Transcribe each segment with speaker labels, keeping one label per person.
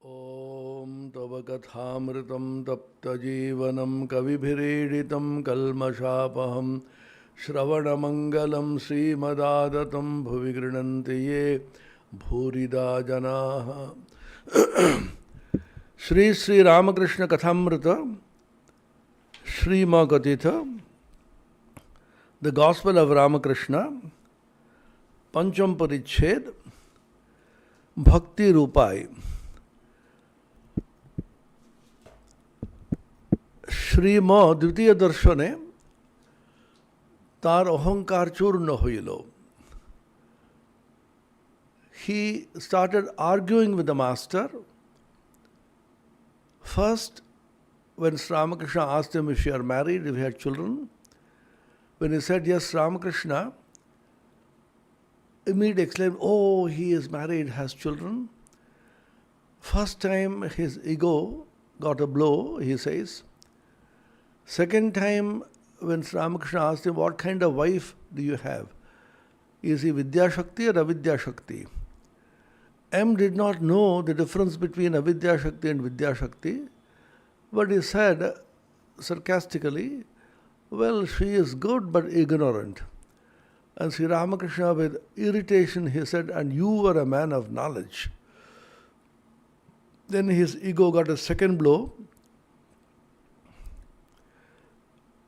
Speaker 1: ॐ तव कथामृतं तप्तजीवनं कविभिरीडितं कल्मषापहं श्रवणमङ्गलं श्रीमदादतं भुवि गृह्णन्ति ये भूरिदा जनाः। श्री श्री रामकृष्ण कथामृत श्रीमकथित द गॉस्पेल ऑफ रामकृष्ण पंचम परिच्छेद भक्ति रूपाय। श्रीम द्वितीय दर्शने तार अहंकार चूर्ण हईल। He started arguing with the master. First, when Sri Ramakrishna asked him if you are married, if you had children, when he said yes, Ramakrishna immediately exclaimed, "Oh, he is married, has children." First time his ego got a blow, he says. Second time, when Sri Ramakrishna asked him, "What kind of wife do you have? Is he Vidya Shakti or Avidya Shakti?" M did not know the difference between Avidya Shakti and Vidya Shakti, but he said sarcastically, "Well, she is good but ignorant." And Sri Ramakrishna, with irritation, he said, "And you are a man of knowledge." Then his ego got a second blow.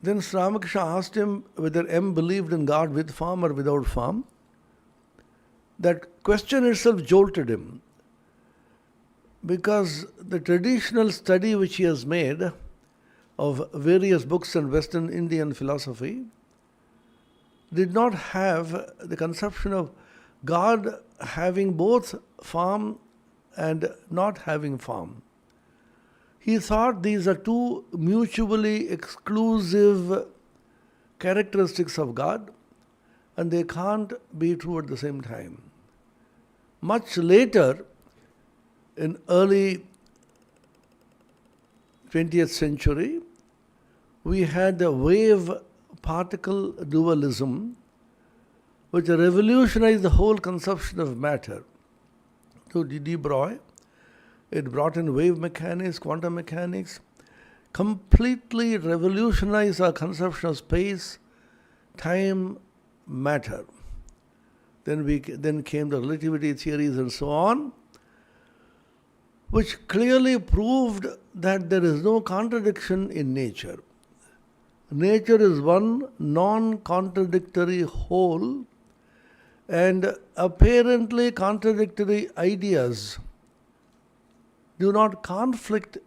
Speaker 1: Then Sri Ramakrishna asked him whether M believed in God with form or without form. That question itself jolted him, because the traditional study which he has made of various books in Western Indian philosophy did not have the conception of God having both form and not having form. He thought these are two mutually exclusive characteristics of God, and they can't be true at the same time. Much later, in early 20th century, we had the wave-particle dualism, which revolutionized the whole conception of matter. To De Broglie, it brought in wave mechanics, quantum mechanics, completely revolutionized our conception of space, time, matter. Then came the relativity theories and so on, which clearly proved that there is no contradiction in nature. Nature is one non-contradictory whole, and apparently contradictory ideas do not conflict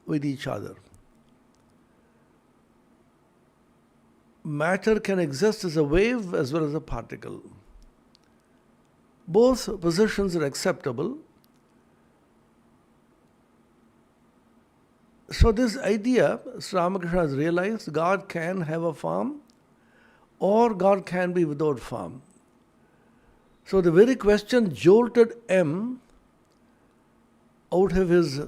Speaker 1: with each other. Matter can exist as a wave as well as a particle. Both positions are acceptable. So this idea, Sri Ramakrishna has realized, God can have a form or God can be without form. So the very question jolted M out of his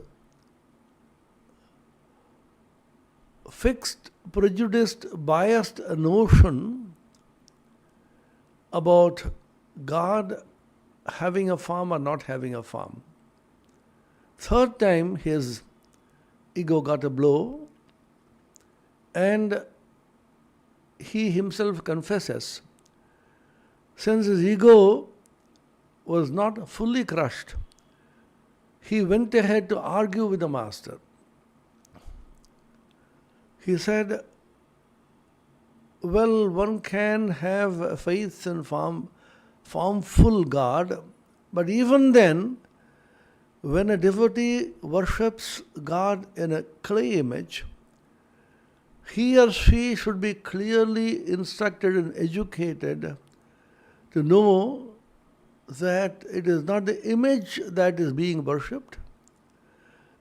Speaker 1: fixed, prejudiced, biased notion about God having a form or not having a form. Third time, his ego got a blow, and he himself confesses, since his ego was not fully crushed, he went ahead to argue with the master. He said, "Well, one can have faith in formful God, but even then, when a devotee worships God in a clay image, he or she should be clearly instructed and educated to know that it is not the image that is being worshipped.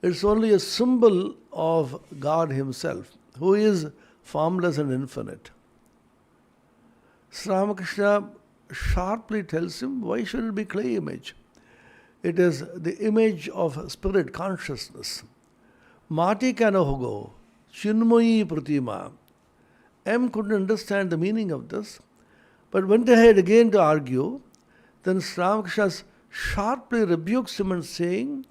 Speaker 1: It's only a symbol of God Himself, who is formless and infinite." Sri Ramakrishna sharply tells him, why should it be clay image? It is the image of spirit consciousness. Mati kana hogo, chinmayi pratima. M couldn't understand the meaning of this, but went ahead again to argue. Then Sri Ramakrishna sharply rebukes him and saying,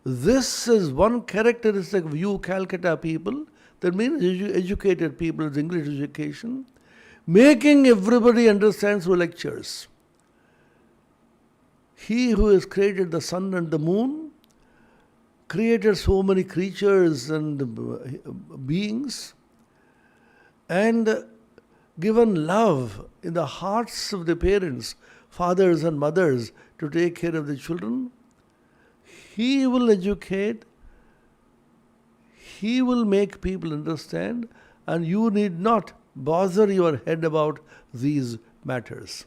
Speaker 1: This is one characteristic of you Calcutta people, that means educated people, English education, making everybody understand through lectures. He who has created the sun and the moon, created so many creatures and beings, and given love in the hearts of the parents, fathers and mothers, to take care of the children, He will educate, He will make people understand, and you need not bother your head about these matters.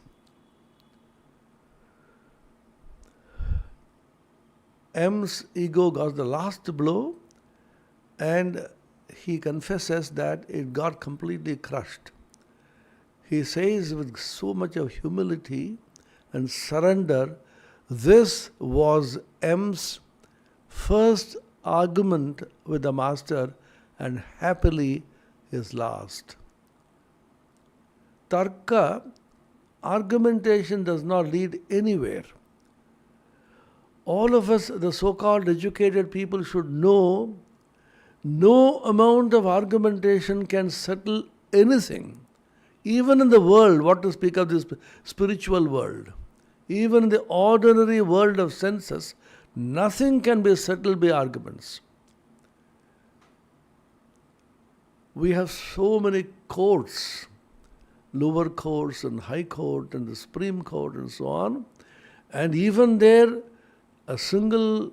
Speaker 1: M's ego got the last blow, and he confesses that it got completely crushed. He says with so much of humility and surrender, this was M's first argument with the Master, and happily his last. Tarka, argumentation, does not lead anywhere. All of us, the so-called educated people, should know no amount of argumentation can settle anything. Even in the world, what to speak of this spiritual world, even in the ordinary world of senses, nothing can be settled by arguments. We have so many courts, lower courts and high court and the Supreme Court and so on, and even there a single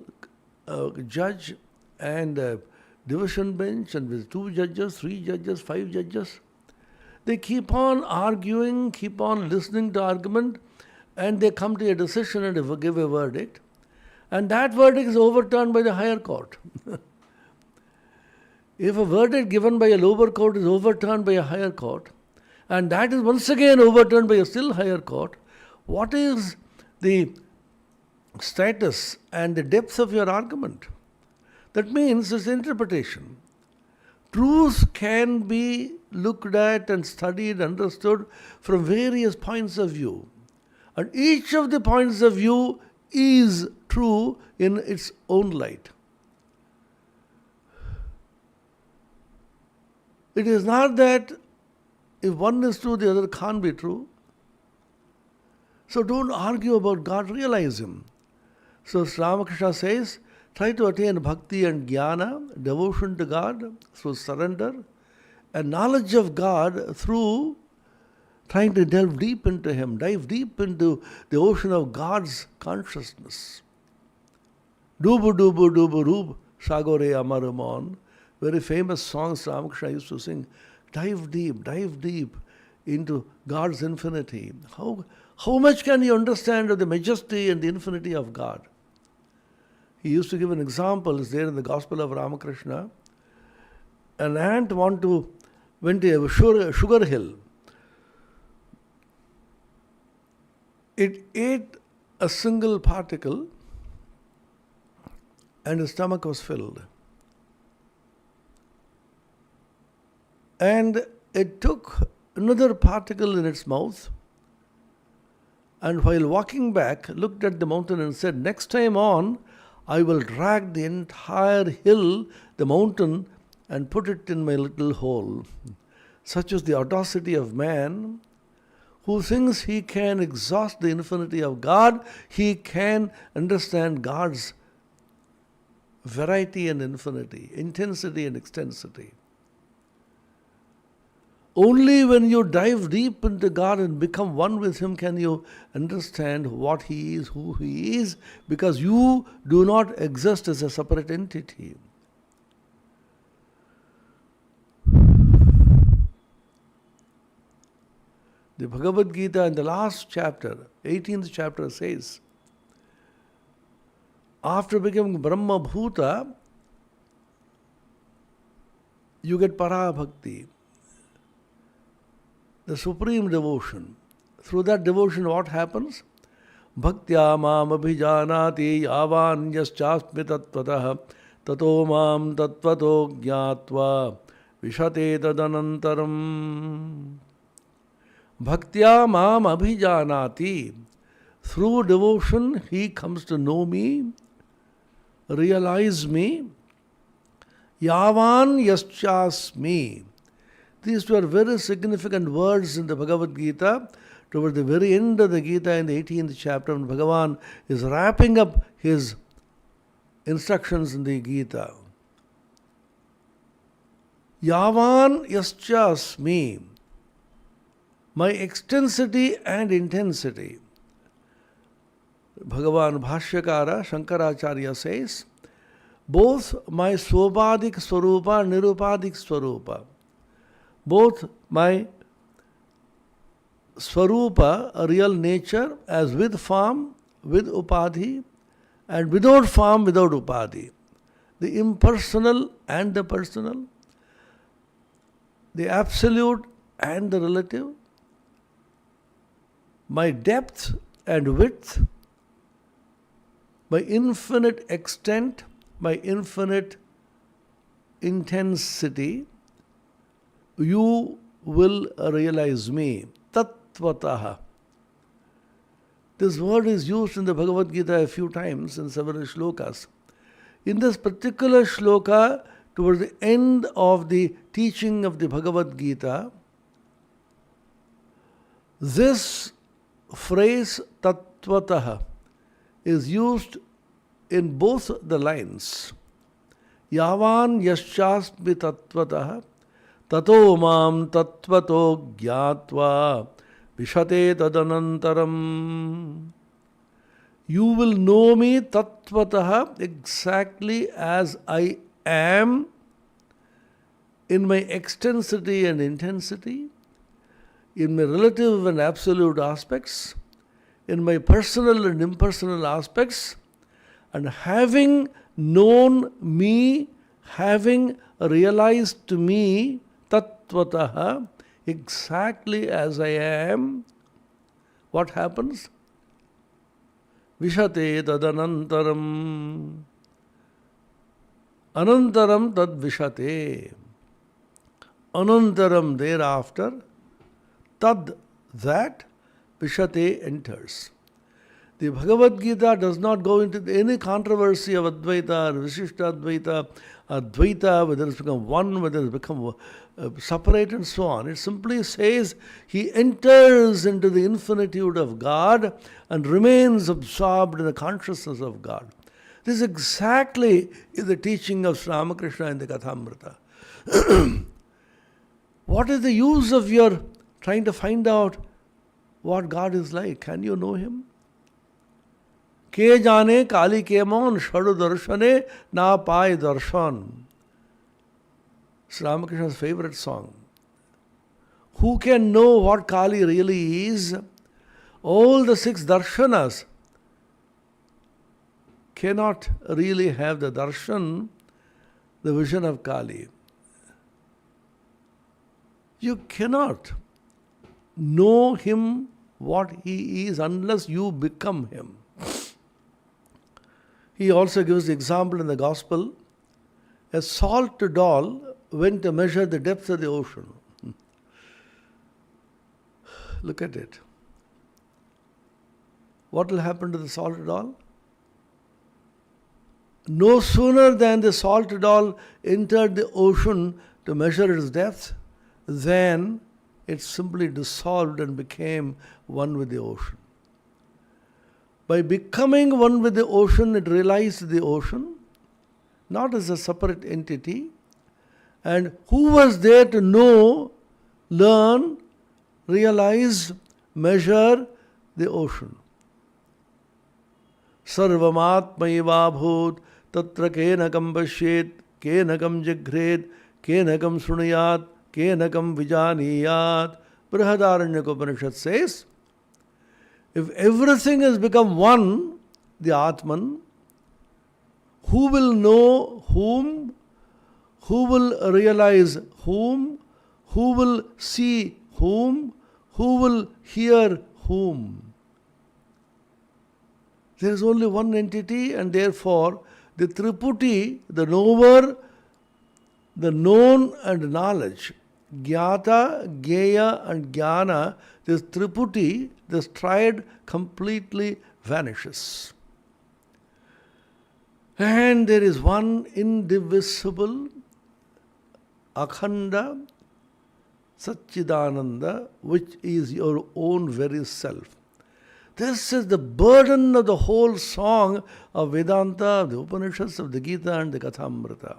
Speaker 1: judge and a division bench, and with 2 judges, 3 judges, 5 judges, they keep on arguing, keep on listening to argument, and they come to a decision and give a verdict. And that verdict is overturned by the higher court. If a verdict given by a lower court is overturned by a higher court, and that is once again overturned by a still higher court, what is the status and the depth of your argument? That means it's interpretation. Truth can be looked at and studied, understood from various points of view. And each of the points of view is true in its own light. It is not that if one is true, the other can't be true. So don't argue about God, realize Him. So Sri Ramakrishna says, try to attain bhakti and jnana, devotion to God through surrender, and knowledge of God through trying to delve deep into Him, dive deep into the ocean of God's consciousness. Dubu dubu dubu rub sagore amaramon. Very famous songs Ramakrishna used to sing. Dive deep into God's infinity. How much can you understand of the majesty and the infinity of God? He used to give an example, it's there in the Gospel of Ramakrishna. An ant went to a sugar hill. It ate a single particle and his stomach was filled. And it took another particle in its mouth, and while walking back, looked at the mountain and said, next time on, I will drag the entire hill, the mountain, and put it in my little hole. Such is the audacity of man, who thinks he can exhaust the infinity of God, he can understand God's variety and infinity, intensity and extensity. Only when you dive deep into God and become one with Him can you understand what He is, who He is, because you do not exist as a separate entity. The Bhagavad Gita in the last chapter, 18th chapter, says, after becoming Brahma Bhuta, you get Para Bhakti, the supreme devotion. Through that devotion, what happens? Bhaktya mam abhijanati yavan yaschasmi tatvatah tato mam tatvato jnatva vishate tadanantaram. Bhaktya mam abhijanati. Through devotion, he comes to know me. realize me. Yavan yaschasmi. These two are very significant words in the Bhagavad Gita. Toward the very end of the Gita, in the 18th chapter, when Bhagavan is wrapping up his instructions in the Gita. Yavan yaschasmi. My extensity and intensity. Bhagavan Bhashyakara Shankaracharya says, both my Svopadik Swarupa and Nirupadik Swarupa, both my Swarupa, a real nature, as with form, with Upadhi, and without form, without Upadhi, the impersonal and the personal, the absolute and the relative, my depth and width, my infinite extent, my infinite intensity, you will realize me. Tattvataha. This word is used in the Bhagavad Gita a few times in several shlokas. In this particular shloka, towards the end of the teaching of the Bhagavad Gita, this phrase Tattvataha is used in both the lines. Yavan yaschasmi tattvataha tato mam tattvato gyatva vishate tadanantaram. You will know me tattvataha, exactly as I am, in my extensity and intensity, in my relative and absolute aspects, in my personal and impersonal aspects, and having known me, having realized to me, tattvataha, exactly as I am, what happens? Vishate tadanantaram. Anantaram tad vishate. Anantaram, thereafter, tad, that, vishate, enters. The Bhagavad Gita does not go into any controversy of Advaita or Visishta Advaita, Advaita, whether it's become one, whether it's become separate and so on. It simply says he enters into the infinitude of God and remains absorbed in the consciousness of God. This exactly is the teaching of Sri Ramakrishna in the Kathamrita. What is the use of your trying to find out what God is like? Can you know him? Ke jane kali ke mon shadu darshane na pai darshan. Sri Ramakrishna's favorite song. Who can know what Kali really is? All the 6 darshanas cannot really have the darshan, the vision of Kali. You cannot know him what he is unless you become him. He also gives the example in the Gospel. A salt doll went to measure the depth of the ocean. Look at it. What will happen to the salt doll? No sooner than the salt doll entered the ocean to measure its depth, than it simply dissolved and became one with the ocean. By becoming one with the ocean, it realized the ocean, not as a separate entity. And who was there to know, learn, realize, measure the ocean? Sarvamatmaiva bhut tatra kenakam pashyet kenakam jagret kenakam sunayat kenakam vijaniyat. Brihadaranyaka says, if everything has become one, the Atman, who will know whom? Who will realize whom? Who will see whom? Who will hear whom? There is only one entity, and therefore the Triputi, the knower, the known and knowledge, Gyata, Gyeya and Jnana, this Triputi, this triad completely vanishes. And there is one indivisible, Akhanda, Satchidananda, which is your own very self. This is the burden of the whole song of Vedanta, of the Upanishads, of the Gita and the Kathamrita.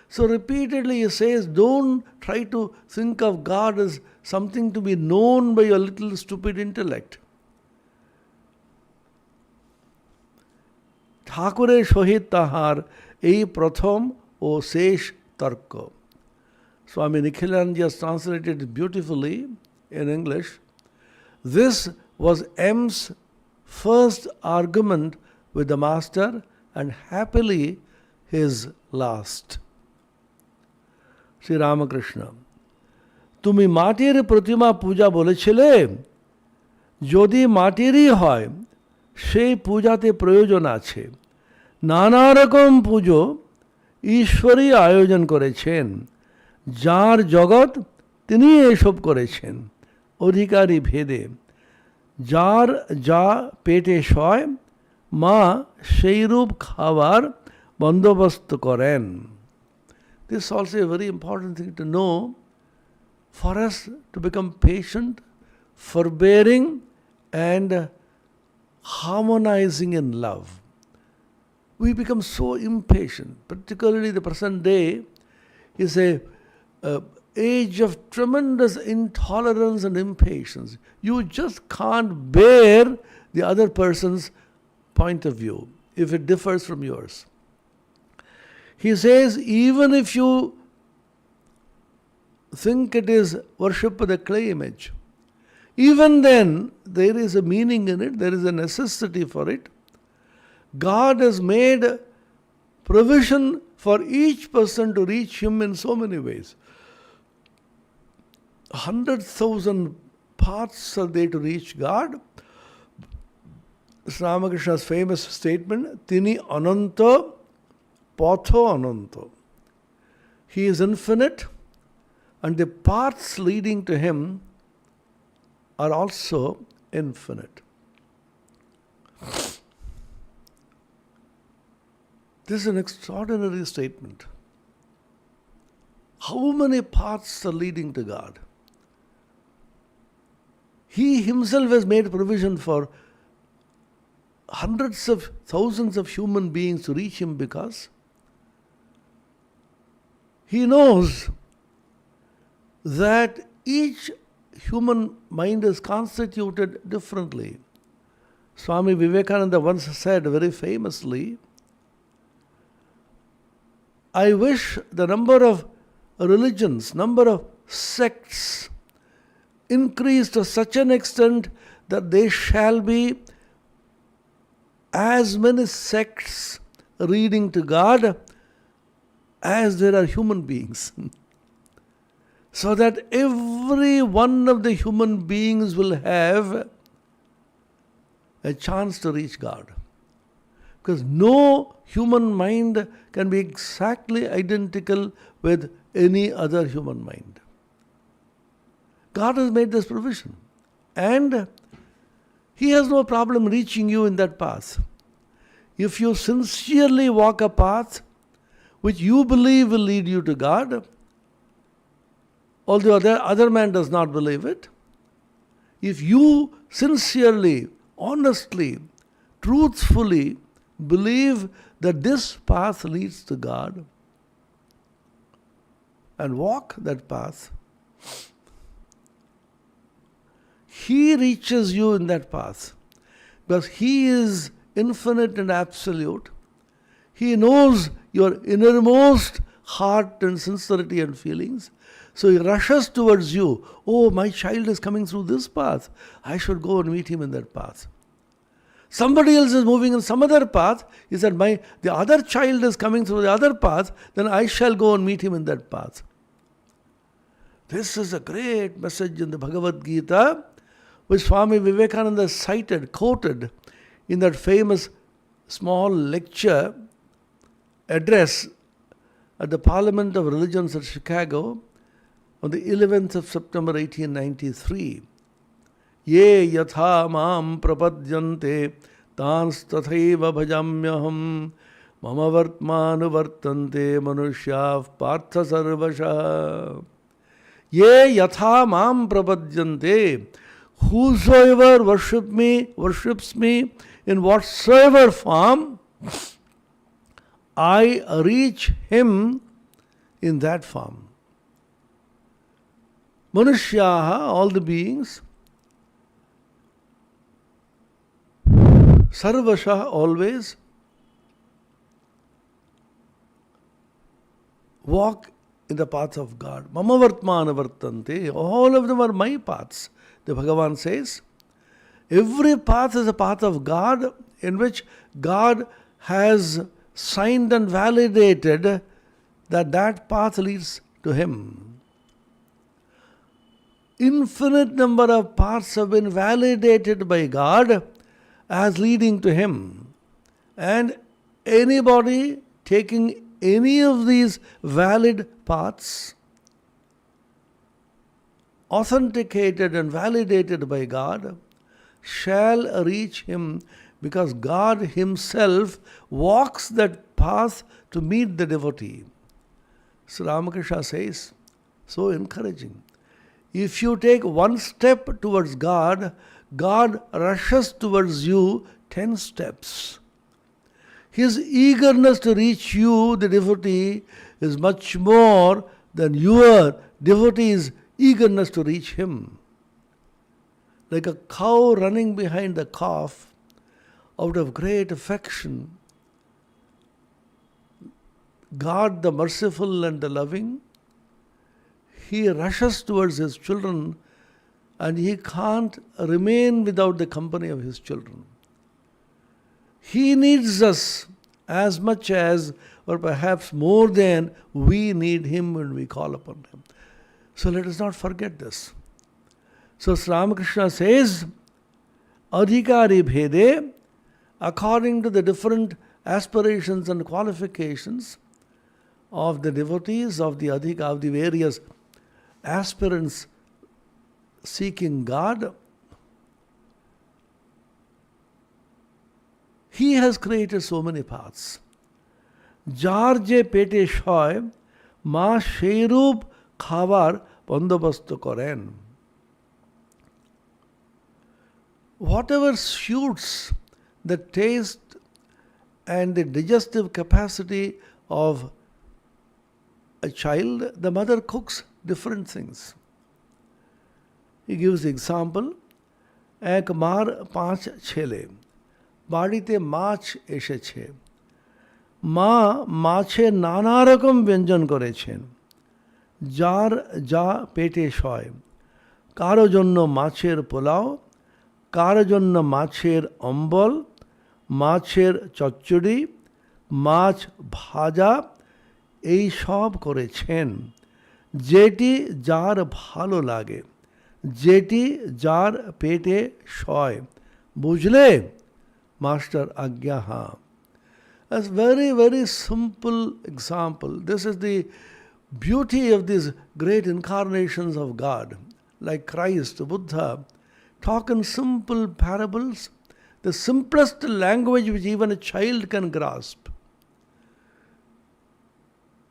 Speaker 1: So repeatedly he says, don't try to think of God as something to be known by your little stupid intellect. Thakure Shohit Tahar, ei Pratham o Sesh Tarko. Swami Nikhilanand has translated it beautifully in English. This was M's first argument with the Master and happily his last. Sri Ramakrishna, তুমি মাটির প্রতিমা পূজা বলেছিলে, যদি মাটিরই হয় সেই পূজাতে প্রয়োজন আছে। নানা রকম পুজো ঈশ্বরই আয়োজন করেছেন, যার জগৎ তিনি এসব করেছেন অধিকারী ভেদে, যার যা পেটে সয় মা সেইরূপ খাবার বন্দোবস্ত করেন. This is also a very important thing to know for us to become patient, forbearing and harmonizing in love. We become so impatient, particularly the present day is a age of tremendous intolerance and impatience. You just can't bear the other person's point of view if it differs from yours. He says, even if you think it is worship of the clay image, even then there is a meaning in it, there is a necessity for it. God has made provision for each person to reach Him in so many ways. 100,000 paths are there to reach God. Sri Ramakrishna's famous statement, Tini Ananta Patho Ananta. He is infinite and the paths leading to Him are also infinite. This is an extraordinary statement. How many paths are leading to God? He Himself has made provision for hundreds of thousands of human beings to reach Him because He knows that each human mind is constituted differently. Swami Vivekananda once said very famously, I wish the number of religions, number of sects increased to such an extent that there shall be as many sects leading to God as there are human beings. So that every one of the human beings will have a chance to reach God. Because no human mind can be exactly identical with any other human mind. God has made this provision. And He has no problem reaching you in that path. If you sincerely walk a path which you believe will lead you to God, although the other man does not believe it, if you sincerely, honestly, truthfully believe that this path leads to God and walk that path, He reaches you in that path because He is infinite and absolute. He knows your innermost heart and sincerity and feelings. So He rushes towards you. Oh, my child is coming through this path. I should go and meet him in that path. Somebody else is moving in some other path. He said, the other child is coming through the other path. Then I shall go and meet him in that path. This is a great message in the Bhagavad Gita, which Swami Vivekananda cited, quoted in that famous small lecture address at the Parliament of Religions at Chicago on the 11th of September 1893. Ye yatha mam prapadyante tans tathaiva bhajamyaham Mama vartmanu vartante manushyav partha sarvasha. Ye yatha mam prapadyante. Whosoever worships me in whatsoever form, I reach him in that form. Manushyaha, all the beings, sarvasha, always, walk in the path of God. Mama vartmana vartante, all of them are my paths. The Bhagavan says, every path is a path of God in which God has signed and validated that path leads to Him. Infinite number of paths have been validated by God as leading to Him. And anybody taking any of these valid paths, authenticated and validated by God, shall reach Him, because God Himself walks that path to meet the devotee. So Ramakrishna says, so encouraging. If you take one step towards God, God rushes towards you 10 steps. His eagerness to reach you, the devotee, is much more than your devotee's eagerness to reach Him. Like a cow running behind the calf out of great affection, God the merciful and the loving, He rushes towards His children, and He can't remain without the company of His children. He needs us as much as, or perhaps more than, we need Him when we call upon Him. So let us not forget this. So Sri Ramakrishna says, Adhikari Bhede, according to the different aspirations and qualifications of the devotees, of the Adhika, of the various aspirants seeking God, He has created so many paths. Jar je pete shoy, ma sherup khavar bandobasto koren. Whatever suits the taste and the digestive capacity of a child, the mother cooks different things. He gives the example, ek maar 5 chele, বাড়িতে মাছ এসেছে, মা মাছে নানা রকম ব্যঞ্জন করেছেন, যার যা পেটে সয়, কারো জন্য মাছের পোলাও, কারো জন্য মাছের অম্বল, মাছের চচ্চড়ি, মাছ ভাজা, এই সব করেছেন, যেটি যার ভালো লাগে, যেটি যার পেটে সয়, বুঝলে? Master Agya Ha. That's very, very simple example. This is the beauty of these great incarnations of God, like Christ, Buddha, talk in simple parables, the simplest language which even a child can grasp.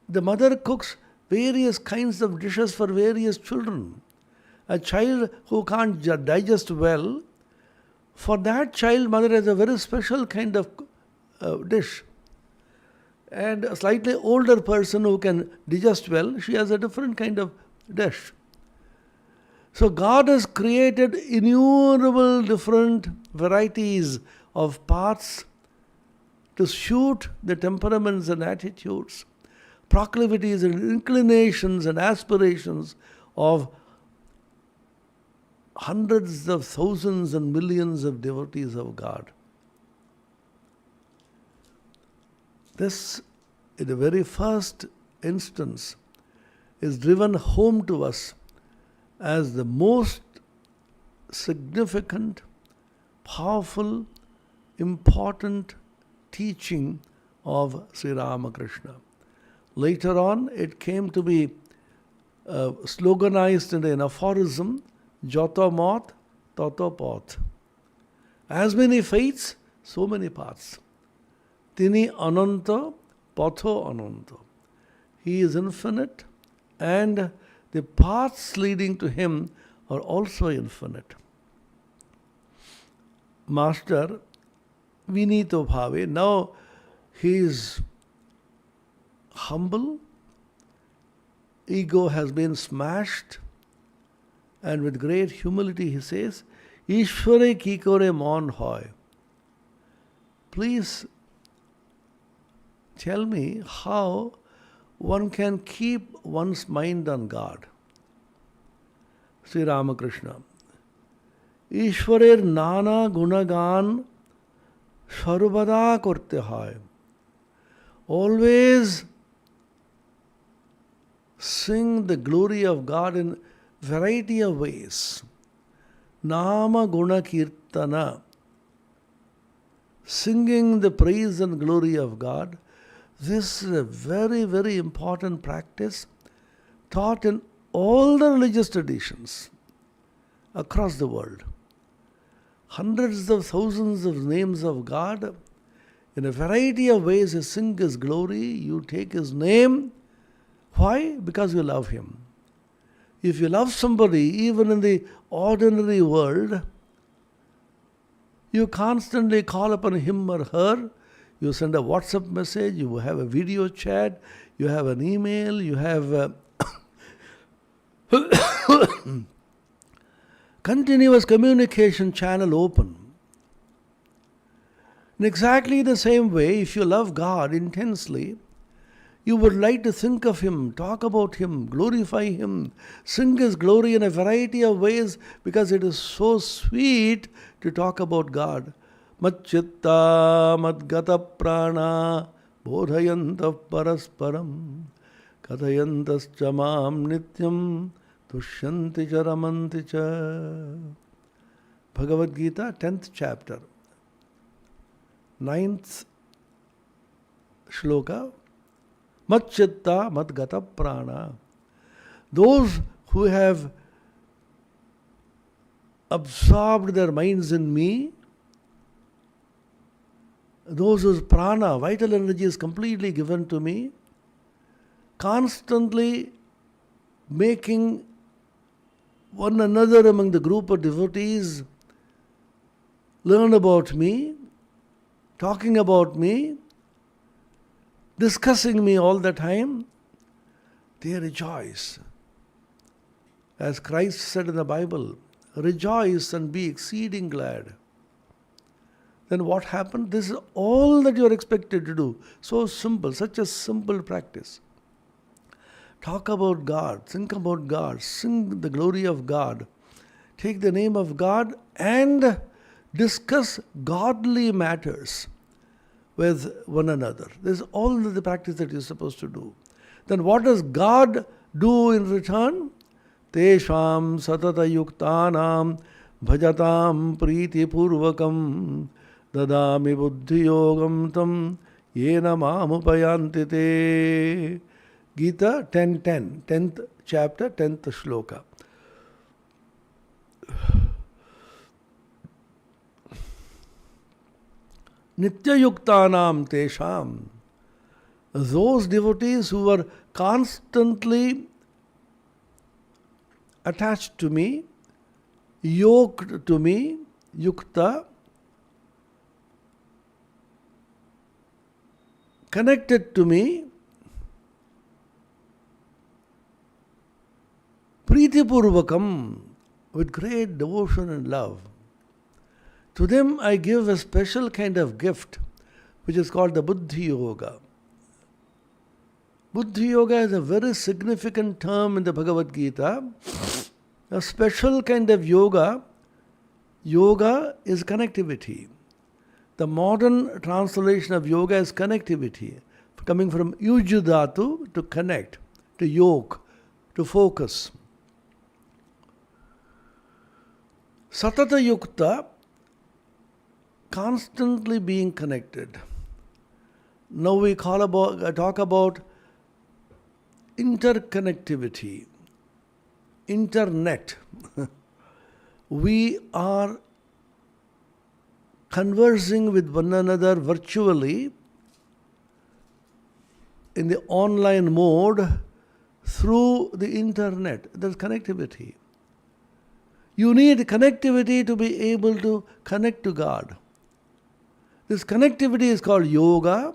Speaker 1: The mother cooks various kinds of dishes for various children. A child who can't digest well, for that child, mother has a very special kind of dish. And a slightly older person who can digest well, she has a different kind of dish. So God has created innumerable different varieties of paths to suit the temperaments and attitudes, proclivities and inclinations and aspirations of hundreds of thousands and millions of devotees of God. This, in the very first instance, is driven home to us as the most significant, powerful, important teaching of Sri Ramakrishna. Later on, it came to be sloganized in an aphorism, Joto Mot, Toto Pot. As many faiths, so many paths. Tini Ananta, Patho Ananta. He is infinite, and the paths leading to him are also infinite. Master Vinito Bhave, now he is humble, ego has been smashed, and with great humility he says, Ishvare kikore mon hoy. Please tell me how one can keep one's mind on God. Sri Ramakrishna. Ishwarer nana gunagan sarvada korte hoy. Always sing the glory of God in variety of ways. Nama guna kirtana. Singing the praise and glory of God. This is a very, very important practice taught in all the religious traditions across the world. Hundreds of thousands of names of God. In a variety of ways you sing His glory, you take His name. Why? Because you love Him. If you love somebody, even in the ordinary world, you constantly call upon him or her. You send a WhatsApp message, you have a video chat, you have an email, you have a continuous communication channel open. In exactly the same way, if you love God intensely, you would like to think of Him, talk about Him, glorify Him, sing His glory in a variety of ways because it is so sweet to talk about God. Mat chitta mat gata prana bodhayantav parasparam kathayantascha mam nityam tushyanti cha ramanti cha. Bhagavad Gita, 10th chapter, 9th shloka. Mat chitta mat gata prana. Those who have absorbed their minds in me, those whose prana, vital energy is completely given to me, constantly making one another among the group of devotees learn about me, talking about me, discussing me all the time, they rejoice. As Christ said in the Bible, rejoice and be exceeding glad. Then what happened? This is all that you are expected to do. So simple, such a simple practice. Talk about God, think about God, sing the glory of God, take the name of God and discuss godly matters with one another. This is all the practice that you're supposed to do. Then what does God do in return? Tesham satata yuktanam bhajatam priti purvakam dadami buddhi yogam tam yena mamupayanti te. Gita 10:10, 10th chapter, 10th shloka. Nityayuktanam tesham. Those devotees who were constantly attached to me, yoked to me, yukta, connected to me, pritipurvakam, with great devotion and love. To them I give a special kind of gift, which is called the Buddhi Yoga. Buddhi Yoga is a very significant term in the Bhagavad Gita. A special kind of yoga. Yoga is connectivity. The modern translation of yoga is connectivity, coming from yujudhatu, to connect, to yoke, to focus. Satata yukta, constantly being connected. Now we talk about interconnectivity, internet. We are conversing with one another virtually in the online mode through the internet. There's connectivity. You need connectivity to be able to connect to God. This connectivity is called yoga,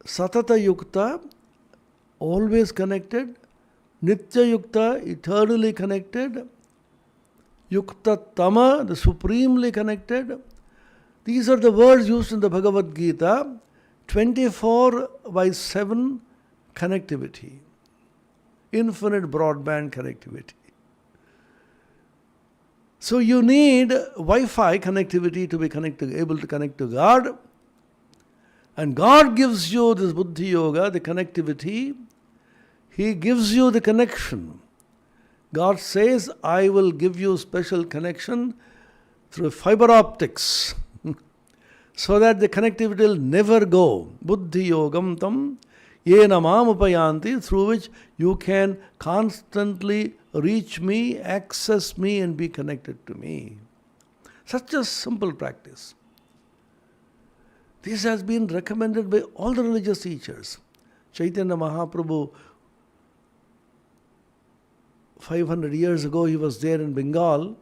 Speaker 1: satata yukta, always connected, nitya yukta, eternally connected, yukta tama, the supremely connected. These are the words used in the Bhagavad Gita, 24/7 connectivity, infinite broadband connectivity. So you need Wi-Fi connectivity to be able to connect to God. And God gives you this Buddhi Yoga, the connectivity. He gives you the connection. God says, I will give you special connection through fiber optics so that the connectivity will never go. Buddhi Yogam tam yena mam upayanti, through which you can constantly reach me, access me, and be connected to me. Such a simple practice. This has been recommended by all the religious teachers. Chaitanya Mahaprabhu, 500 years ago, he was there in Bengal,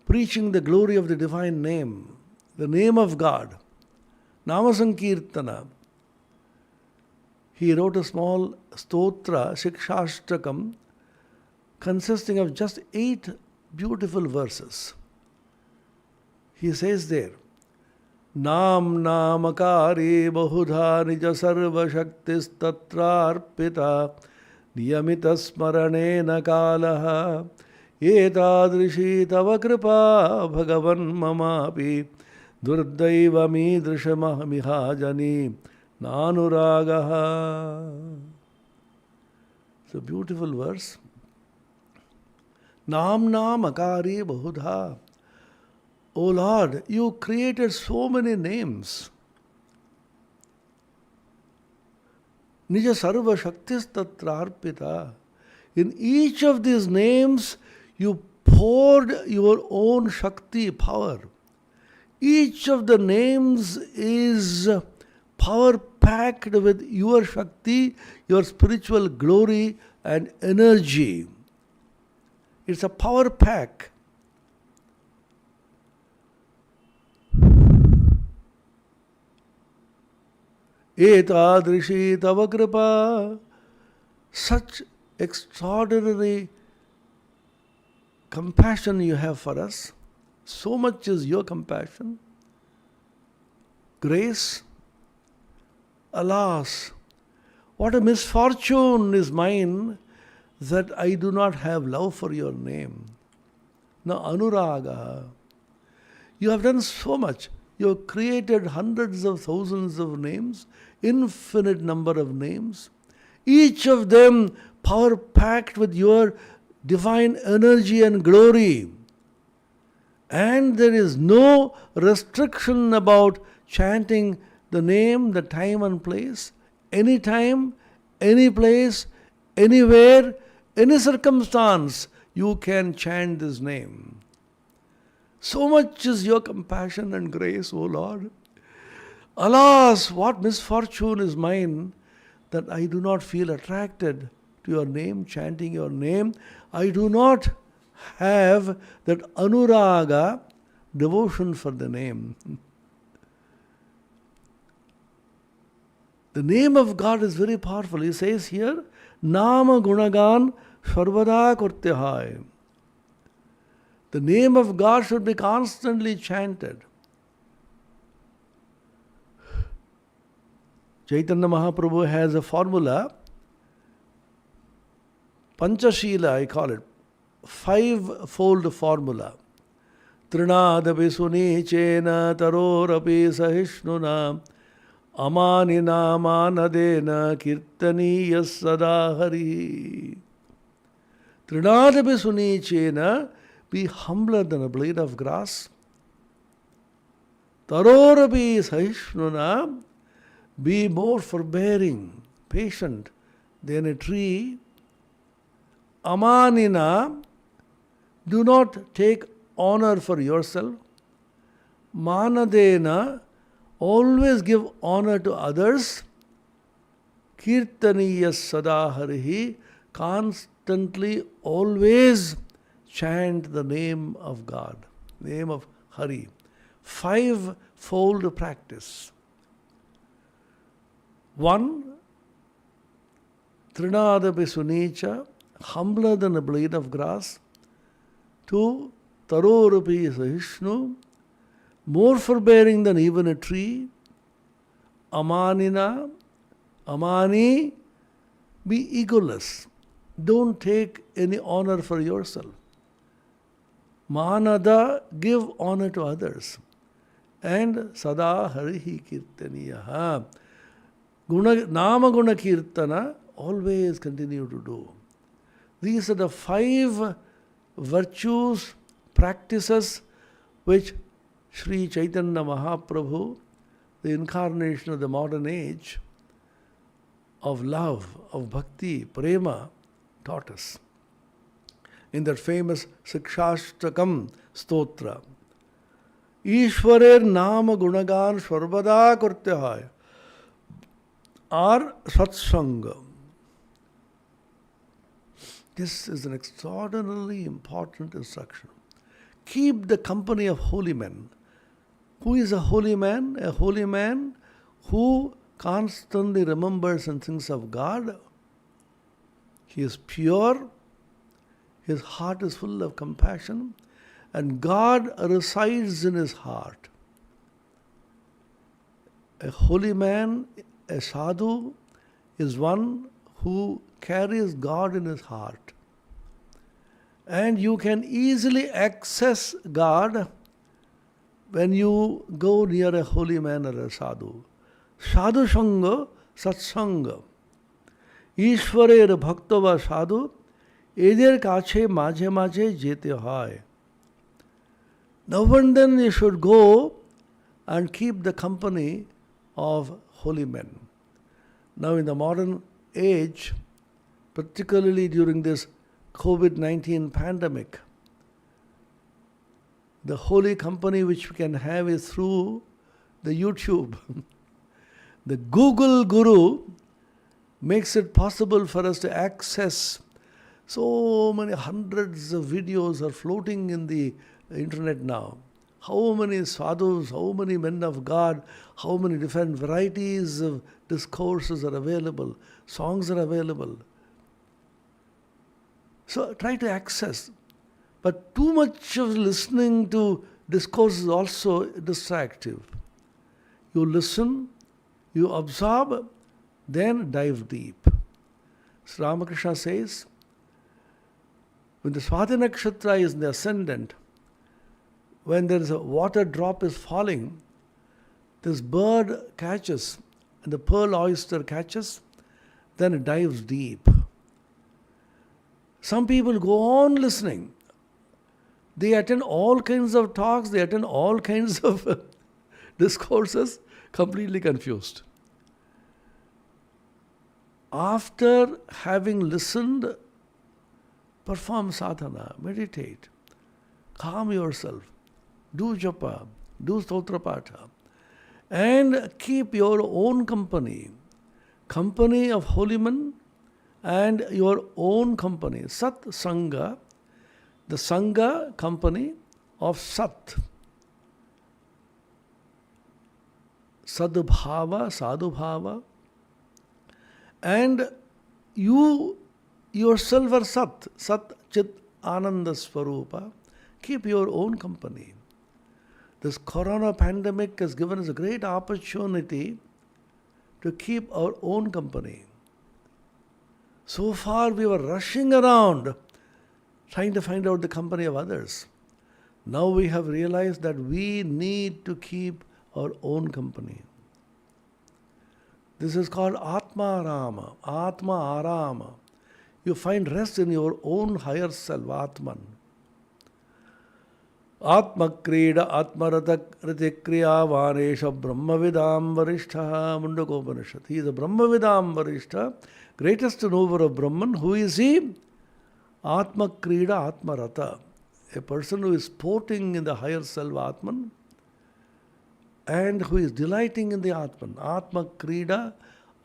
Speaker 1: preaching the glory of the divine name, the name of God, Nama Sankirtana. He wrote a small stotra, Shikshashtakam, consisting of just 8 beautiful verses. He says there, Nam namakari bahudha nija sarva shaktis tatrarpita niyamita smaranena kalaha etadrishi tava kripa bhagavan mamapi durdaiva midrishamahmihajani nanuragaha. It's a beautiful verse. Nam namakari bahudha. O Lord, you created so many names. Nija sarva shaktis tatrarpita. In each of these names, you poured your own Shakti, power. Each of the names is power packed with your Shakti, your spiritual glory and energy. It's a power pack. Etadrishi tava kripa. Such extraordinary compassion you have for us. So much is your compassion. Grace. Alas, what a misfortune is mine that I do not have love for your name. Now, Anuraga. You have done so much. You have created hundreds of thousands of names, infinite number of names, each of them power packed with your divine energy and glory. And there is no restriction about chanting the name, the time and place, any time, any place, anywhere, any circumstance, you can chant this name. So much is your compassion and grace, O Lord. Alas, what misfortune is mine that I do not feel attracted to your name, chanting your name. I do not have that anuraga, devotion for the name. The name of God is very powerful. He says here, Nama Gunagan Sarvada Kurtyahai. The name of God should be constantly chanted. Chaitanya Mahaprabhu has a formula, Panchashila I call it, 5-fold formula. Trinadapi sunichena tarorapi sahishnuna amanina manadena kirtaniyas sada hari. Trinadapi sunichena, be humbler than a blade of grass. Tarorapi sahishnuna, be more forbearing, patient than a tree. Amanina, do not take honor for yourself. Manadena, always give honor to others. Kirtaniya sada harihi. Constantly, always chant the name of God, name of Hari. Five-fold practice. 1. Trinadapi sunecha, humbler than a blade of grass. 2. Tarorupi sahishnu, more forbearing than even a tree. Amanina, amani, be egoless. Don't take any honor for yourself. Manada, give honor to others. And sada harihi kirtaniyaha. Nama guna kirtana, always continue to do. These are the 5 virtues, practices which Sri Chaitanya Mahaprabhu, the incarnation of the modern age, of love, of bhakti, prema, taught us. In that famous Sikshashtakam stotra, Ishwarer Nama Gunagan Sarvada Kurte Hai, or Satsanga. This is an extraordinarily important instruction. Keep the company of holy men. Who is a holy man? A holy man who constantly remembers and thinks of God. He is pure, his heart is full of compassion, and God resides in his heart. A holy man, a sadhu, is one who carries God in his heart. And you can easily access God when you go near a holy man or a sadhu. Sadhu Sangha, Satsanga. Ishwarer Bhaktava Sadhu, eder kache maje maje jete hoy. Now and then you should go and keep the company of holy men. Now in the modern age, particularly during this COVID-19 pandemic, the holy company which we can have is through the YouTube. The Google Guru makes it possible for us to access so many hundreds of videos are floating in the internet now. How many sadhus, how many men of God, how many different varieties of discourses are available, songs are available. So try to access. But too much of listening to discourse is also distractive. You listen, you absorb, then dive deep. Sri Ramakrishna says, when the Swati Nakshatra is in the ascendant, when there is a water drop is falling, this bird catches, and the pearl oyster catches, then it dives deep. Some people go on listening. They attend all kinds of talks, they attend all kinds of discourses, completely confused. After having listened, perform sadhana, meditate, calm yourself, do japa, do stotra patha, and keep your own company of holy men, and your own company, Sat Sangha, the Sangha company of Sat. Sadbhava, Sadhubhava. And you yourself are Sat, Sat Chit Ananda Swarupa. Keep your own company. This corona pandemic has given us a great opportunity to keep our own company. So far we were rushing around trying to find out the company of others. Now we have realized that we need to keep our own company. This is called Atma Arama, Atma Arama. You find rest in your own higher self, Atman. Atma Krida, Atma Ratikriya Vanesha Brahmavidam Varishtha Mundakopanishad. He is a Brahmavidam Varishtha, greatest knower of Brahman. Who is he? Atma Krida, Atma Rata. A person who is sporting in the higher self, Atman, and who is delighting in the Atman. Atma Krida,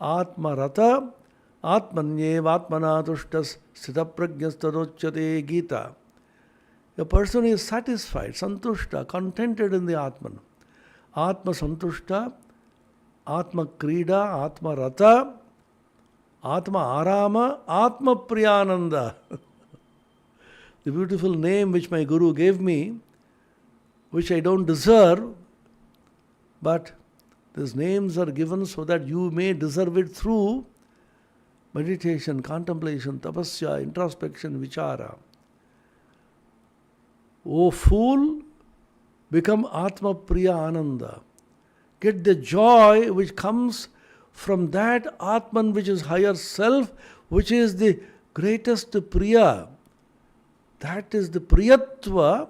Speaker 1: Atmarata Atmanyevatmana tushtas sthitaprajnastadochyate Gita. A person is satisfied, santushta, contented in the Atman. Atma santushta, Atma krida, Atma rata, Atma arama, Atma priyananda. The beautiful name which my Guru gave me, which I don't deserve, but these names are given so that you may deserve it through meditation, contemplation, tapasya, introspection, vichara. O fool, become Atma Priya Ananda. Get the joy which comes from that Atman which is higher self, which is the greatest Priya. That is the Priyatva,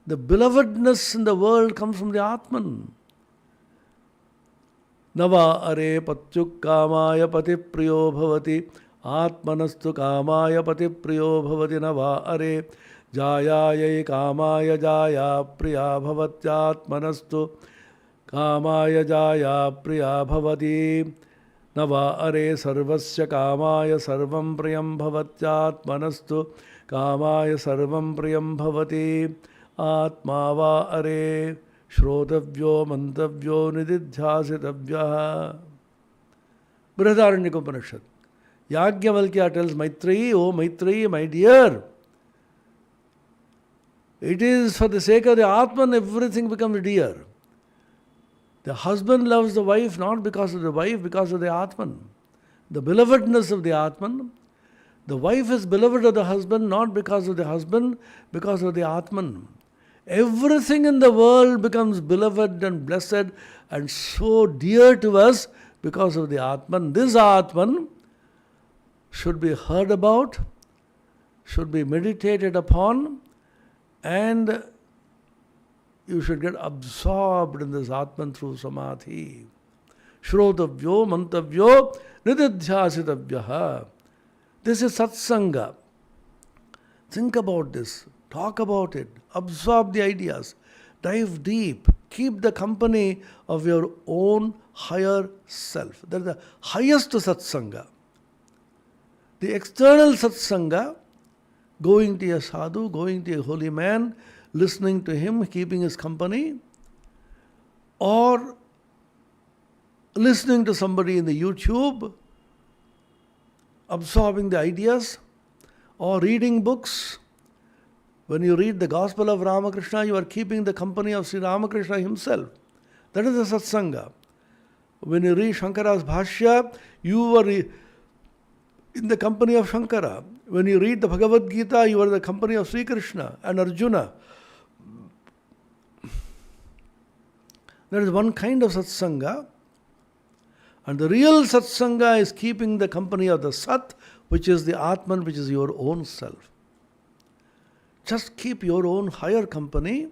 Speaker 1: the belovedness in the world comes from the Atman. Nava are patyuk kamaya pati priyo bhavati atmanastu kamaya pati priyo bhavati nava are jayaya kamaya jaya priya bhavatyatmanastu kamaya jaya priya bhavati nava are sarvasya kamaya sarvam priyam bhavatyatmanastu kamaya sarvam priyam bhavati atma va are Shrodavyo mantavyo nididhyasitavyaha. Brihadaranyaka Upanishad. Yajnavalkya tells Maitreyi, oh Maitreyi, my dear, it is for the sake of the Atman everything becomes dear. The husband loves the wife not because of the wife, because of the Atman. The belovedness of the Atman. The wife is beloved of the husband not because of the husband, because of the Atman. Everything in the world becomes beloved and blessed and so dear to us because of the Atman. This Atman should be heard about, should be meditated upon, and you should get absorbed in this Atman through Samadhi. Shrodavyo mantavyo nididhyasitavyaha. This is Satsanga. Think about this. Talk about it. Absorb the ideas. Dive deep. Keep the company of your own higher self. That is the highest satsanga. The external satsanga, going to a sadhu, going to a holy man, listening to him, keeping his company, or listening to somebody in the YouTube, absorbing the ideas, or reading books. When you read the Gospel of Ramakrishna, you are keeping the company of Sri Ramakrishna himself. That is the satsanga. When you read Shankara's Bhashya, you are in the company of Shankara. When you read the Bhagavad Gita, you are in the company of Sri Krishna and Arjuna. There is one kind of satsanga. And the real satsanga is keeping the company of the Sat, which is the Atman, which is your own self. Just keep your own higher company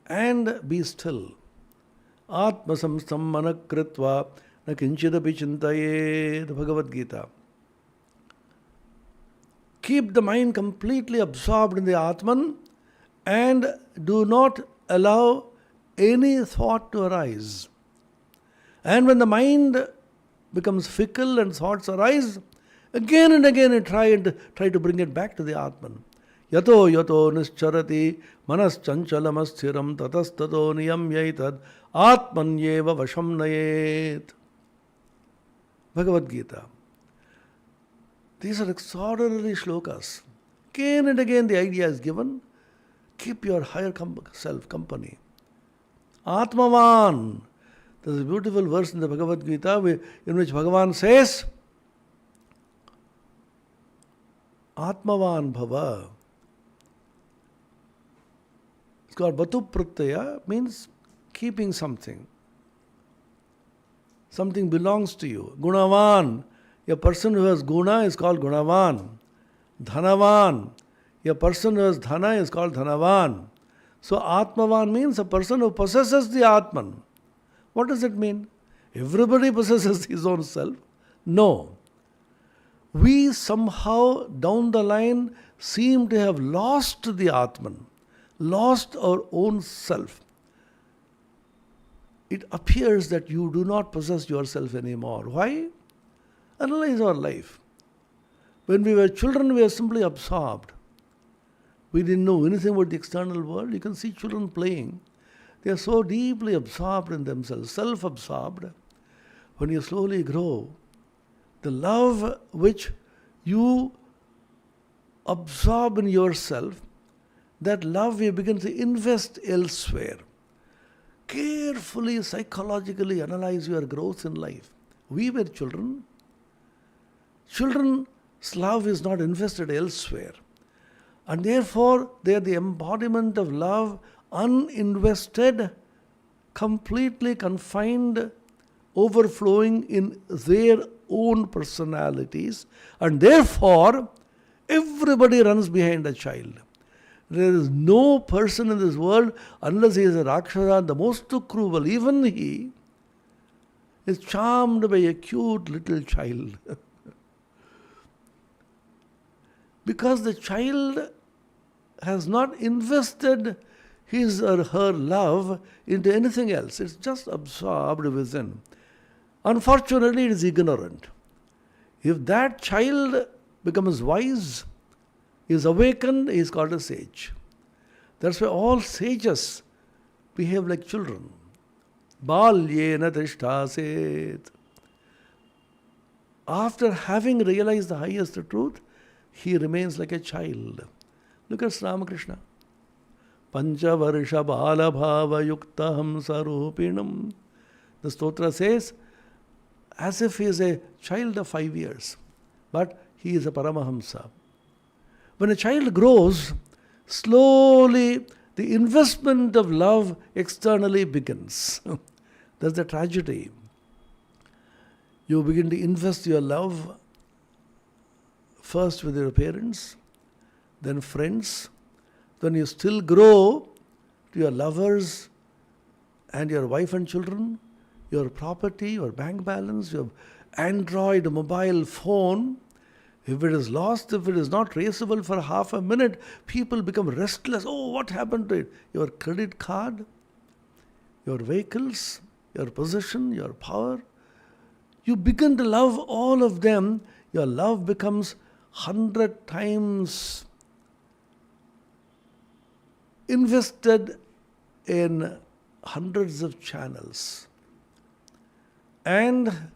Speaker 1: and be still. Atma samstam manakritva na kinchidapi chintaye, the Bhagavad Gita. Keep the mind completely absorbed in the Atman and do not allow any thought to arise. And when the mind becomes fickle and thoughts arise, again and again you try to bring it back to the Atman. Yato yato nischarati manas chanchalam asthiram tatastato niyam yaitad atmanyeva vasham nayet. Bhagavad Gita. These are extraordinary shlokas. Again and again the idea is given. Keep your higher self company. Atmavan. There's a beautiful verse in the Bhagavad Gita in which Bhagavan says, Atmavan bhava. It's called Batu Pratyaya, means keeping something. Something belongs to you. Gunavan. A person who has guna is called Gunavan. Dhanavan. A person who has dhana is called Dhanavan. So Atmavan means a person who possesses the Atman. What does it mean? Everybody possesses his own self? No. We somehow down the line seem to have lost the Atman, lost our own self. it appears that you do not possess yourself anymore. Why? Analyze our life. When we were children, we were simply absorbed. We didn't know anything about the external world. You can see children playing. They are so deeply absorbed in themselves, self-absorbed. When you slowly grow, the love which you absorb in yourself, that love you begin to invest elsewhere. Carefully, psychologically analyze your growth in life. We were children. Children's love is not invested elsewhere. And therefore, they are the embodiment of love, uninvested, completely confined, overflowing in their own personalities. And therefore, everybody runs behind a child. There is no person in this world, unless he is a Rakshasa, the most cruel, even he is charmed by a cute little child. Because the child has not invested his or her love into anything else. It's just absorbed within. Unfortunately, it is ignorant. If that child becomes wise, is awakened, he is called a sage. That's why all sages behave like children. Balyena tishtaset. After having realized the highest truth, he remains like a child. Look at Ramakrishna. Panchavarsha bala bhava yukta hamsa rupinam. The stotra says, as if he is a child of 5 years, but he is a Paramahamsa. When a child grows, slowly the investment of love externally begins. That's the tragedy. You begin to invest your love first with your parents, then friends. Then you still grow to your lovers and your wife and children, your property, your bank balance, your Android mobile phone. If it is lost, if it is not traceable for half a minute, people become restless. Oh, what happened to it? Your credit card, your vehicles, your possession, your power. You begin to love all of them. Your love becomes 100 times invested in hundreds of channels. And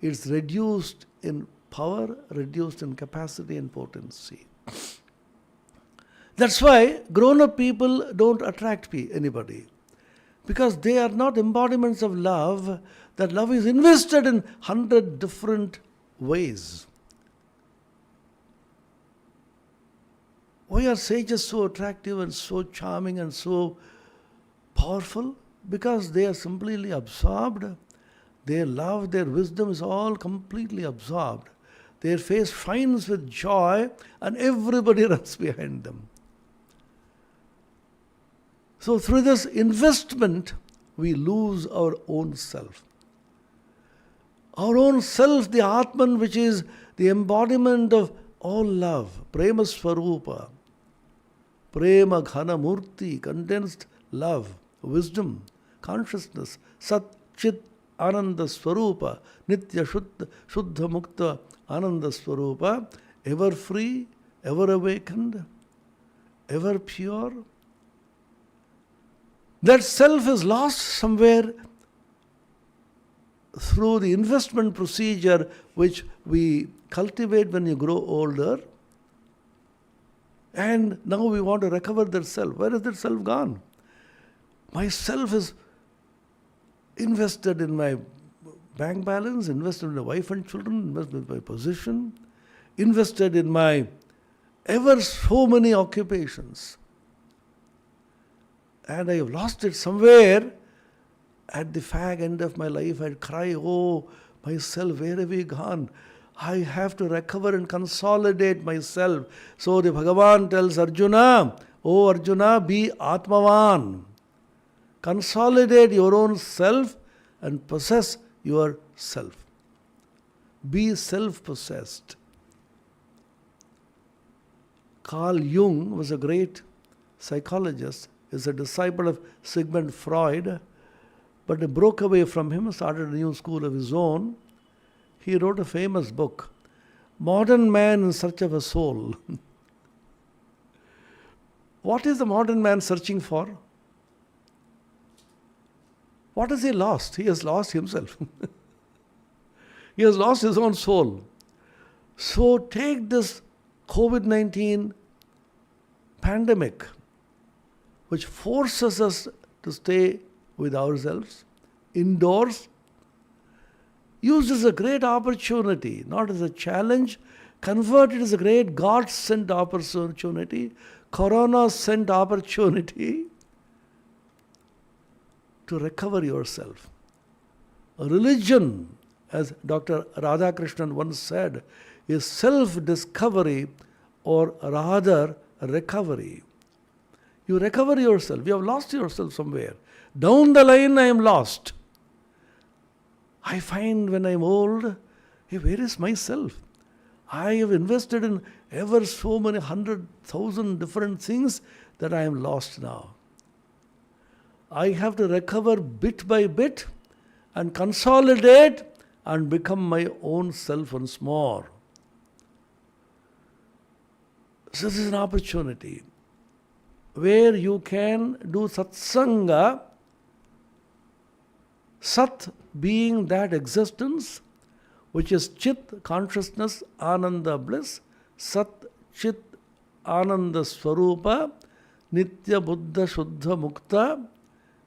Speaker 1: it's reduced in power, reduced in capacity and potency. That's why grown-up people don't attract anybody. Because they are not embodiments of love. That love is invested in 100 different ways. Why are sages so attractive and so charming and so powerful? Because they are simply absorbed. Their love, their wisdom is all completely absorbed. Their face shines with joy and everybody runs behind them. So through this investment, we lose our own self. Our own self, the Atman, which is the embodiment of all love, Prema Swarupa, Prema Ghana Murti, condensed love, wisdom, consciousness, Sat Chit Ananda Swarupa, Nitya Shuddha Mukta Ananda Swarupa, ever free, ever awakened, ever pure. That self is lost somewhere through the investment procedure which we cultivate when you grow older. And now we want to recover that self. Where is that self gone? My self is invested in my bank balance, invested in my wife and children, invested in my position, invested in my ever so many occupations. And I have lost it somewhere. At the fag end of my life, I'd cry, oh, myself, where have you gone? I have to recover and consolidate myself. So the Bhagavan tells Arjuna, oh Arjuna, be Atmavan. Consolidate your own self and possess yourself. Be self-possessed. Carl Jung was a great psychologist. Is a disciple of Sigmund Freud. but he broke away from him, started a new school of his own. He wrote a famous book, Modern Man in Search of a Soul. What is the modern man searching for? What has he lost? He has lost himself. He has lost his own soul. So take this COVID-19 pandemic, which forces us to stay with ourselves, indoors, used as a great opportunity, not as a challenge, convert it as a great God-sent opportunity, Corona-sent opportunity to recover yourself. A religion, as Dr. Radhakrishnan once said, is self-discovery, or rather recovery. You recover yourself. You have lost yourself somewhere. Down the line, I am lost. I find when I am old, hey, where is myself? I have invested in ever so many 100,000 different things that I am lost now. I have to recover bit by bit and consolidate and become my own self once more. So this is an opportunity where you can do satsanga, sat being that existence, which is Chit, consciousness, Ananda, bliss, Sat, Chit, Ananda, Swarupa, Nitya, Buddha, Shuddha, Mukta,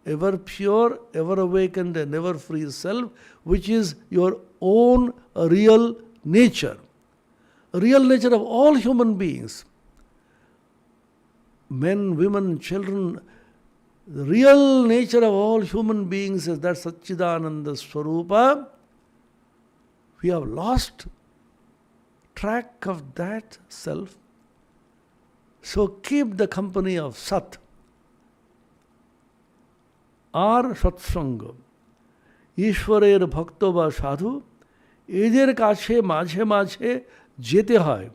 Speaker 1: ever pure, ever awakened and never free self, which is your own real nature. Real nature of all human beings. Men, women, children, the real nature of all human beings is that Satchidananda Swarupa. We have lost track of that self. So keep the company of Sat or Satsanga. Ishwarer Bhakto ba Sadhu, eder kache majhe majhe jete hai.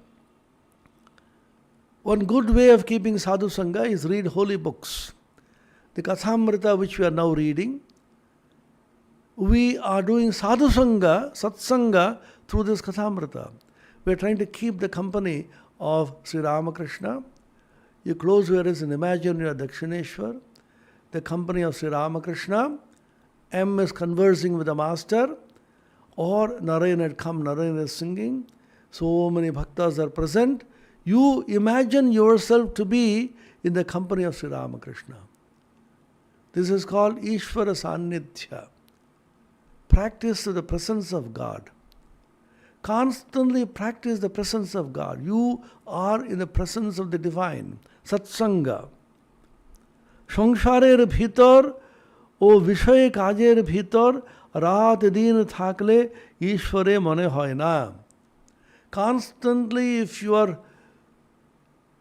Speaker 1: One good way of keeping sadhu sangha is read holy books. The Kathamrita which we are now reading, we are doing sadhu sangha, satsanga through this Kathamrita. We are trying to keep the company of Sri Ramakrishna. You close your eyes and imagine you are Dakshineshwar, the company of Sri Ramakrishna. M is conversing with the master, or Narayan had come, Narayan is singing. So many bhaktas are present. You imagine yourself to be in the company of Sri Ramakrishna. This is called Ishvara Sannidhya. Practice the presence of God. Constantly practice the presence of God. You are in the presence of the divine. Satsanga. Sangsharer bhitor, o vishay kajer bhitor, raat din thakle, Ishvare mone hoy na. Constantly, if you are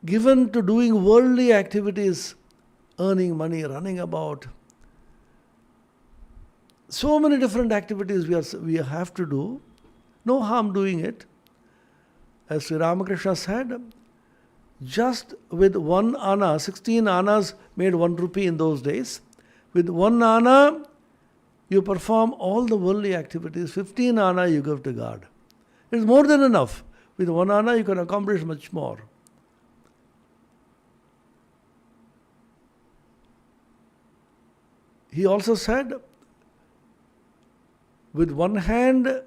Speaker 1: given to doing worldly activities, earning money, running about, so many different activities we have to do, no harm doing it. As Sri Ramakrishna said, just with 1 anna, 16 annas made 1 rupee in those days, with 1 anna you perform all the worldly activities, 15 anna you give to God. It's more than enough. With 1 anna you can accomplish much more. He also said, with 1 hand,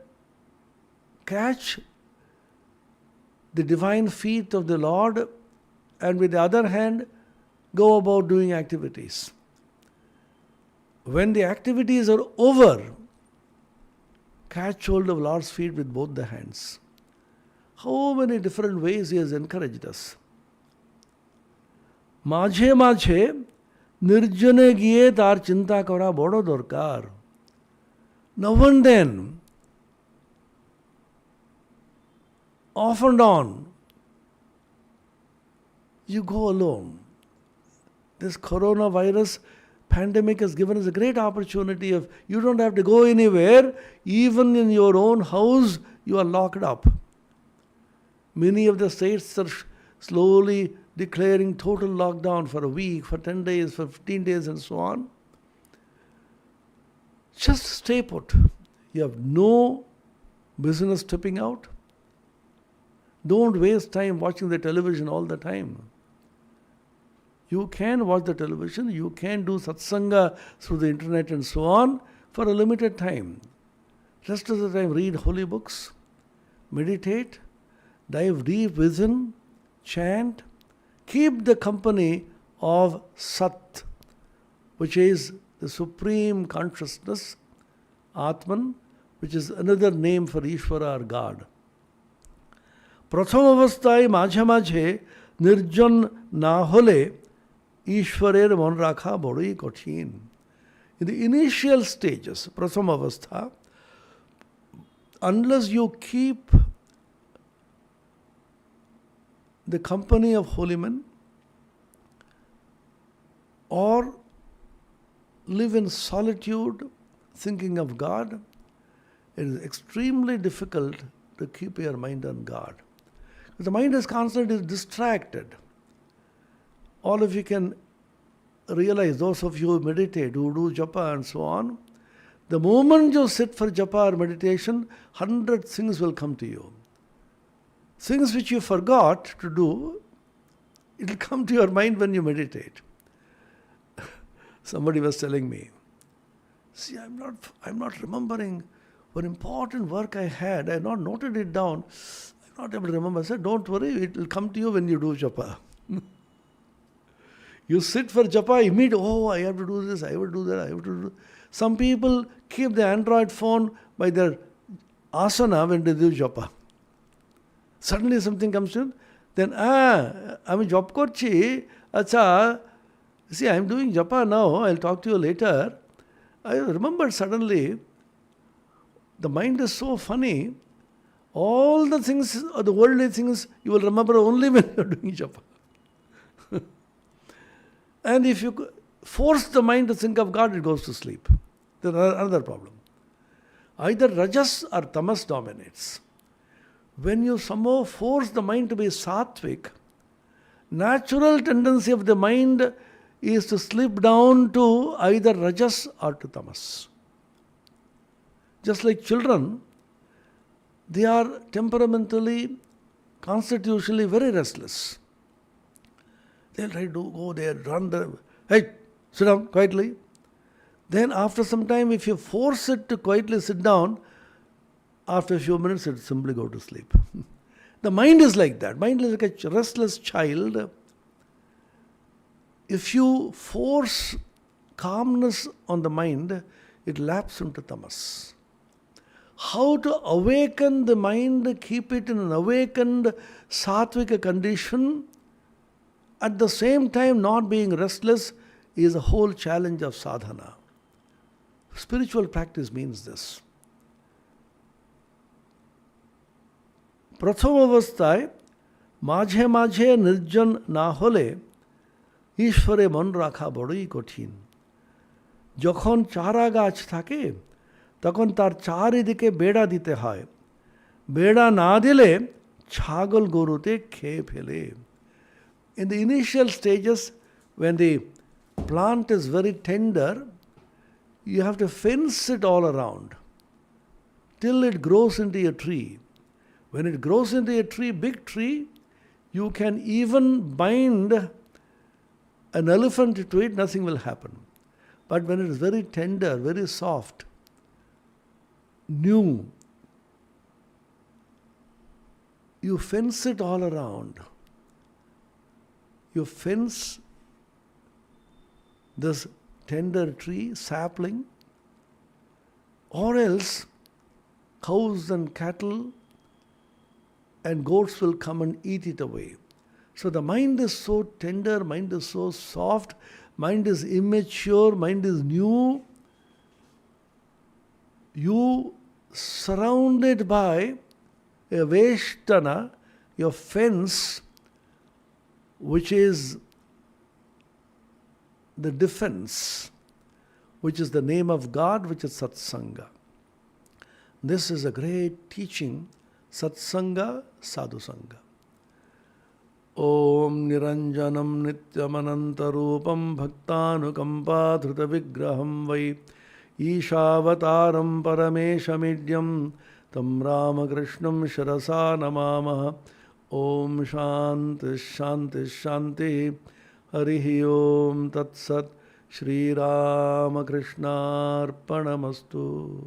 Speaker 1: catch the divine feet of the Lord, and with the other hand, go about doing activities. When the activities are over, catch hold of Lord's feet with both the hands. How many different ways He has encouraged us. Majhe majhe, nirjane giye tar chinta kara bodo dorkar. Now and then, off and on, you go alone. This coronavirus pandemic has given us a great opportunity of, you don't have to go anywhere. Even in your own house, you are locked up. Many of the states are slowly declaring total lockdown for a week, for 10 days, for 15 days and so on. Just stay put. You have no business stepping out. Don't waste time watching the television all the time. You can watch the television, you can do satsanga through the internet and so on for a limited time. Rest of the time, read holy books, meditate, dive deep within, chant, keep the company of Sat, which is the supreme consciousness, Atman, which is another name for Ishvara or God. Pratham avasthai majhe majhe nirjan na hole Ishvarer mon rakha bodoi kothin. In the initial stages, Pratham avastha, unless you keep the company of holy men or live in solitude thinking of God, it is extremely difficult to keep your mind on God. The mind is constantly distracted. All of you can realize, those of you who meditate, who do japa and so on, the moment you sit for japa or meditation, 100 things will come to you. Things which you forgot to do, it will come to your mind when you meditate. Somebody was telling me, see, I'm not remembering one important work I had. I have not noted it down. I'm not able to remember. I said, don't worry, it will come to you when you do japa. You sit for japa, immediately, oh, I have to do this, I have to do that, I have to do. Some people keep the Android phone by their asana when they do japa. Suddenly something comes to them, then, I'm job korchi, acha, see, I'm doing japa now, I'll talk to you later. I remembered suddenly, the mind is so funny, all the things, the worldly things, you will remember only when you're doing japa. And if you force the mind to think of God, it goes to sleep. There's another problem. Either rajas or tamas dominates. When you somehow force the mind to be sattvic, natural tendency of the mind is to slip down to either rajas or to tamas. Just like children, they are temperamentally, constitutionally very restless. They'll try to go there, run there. Hey, sit down quietly. Then after some time, if you force it to quietly sit down, after a few minutes, it simply go to sleep. The mind is like that. Mind is like a restless child. If you force calmness on the mind, it lapses into tamas. How to awaken the mind, keep it in an awakened sattvika condition, at the same time not being restless, is a whole challenge of sadhana. Spiritual practice means this. Pratham avasthai majhe majhe nirjan na hole Ishvare mon rakha bodoi kothin. যখন চারা গাছ থাকে তখন তার চারিদিকে বেড়া দিতে হয়, বেড়া না দিলে ছাগল গরুতে খেয়ে ফেলে. In the initial stages, when the plant is very tender, you have to fence it all around till it grows into a tree. When it grows into a tree, big tree, you can even bind an elephant to it, nothing will happen. But when it is very tender, very soft, new, you fence it all around. You fence this tender tree, sapling, or else cows and cattle and goats will come and eat it away. So the mind is so tender, mind is so soft, mind is immature, mind is new. You surrounded by a veshtana, your fence, which is the defense, which is the name of God, which is Satsanga. This is a great teaching, Satsanga, Sadhusanga. Om Niranjanam Nityamanantarupam Bhaktanukampa Dhrita Vigraham Vai ईशावतारं परमेशमीड्यं तं रामकृष्णं शिरसा नमामः। ओम शांति शांति शांति। हरि ओम तत्सत्। श्रीरामकृष्णार्पणमस्तु।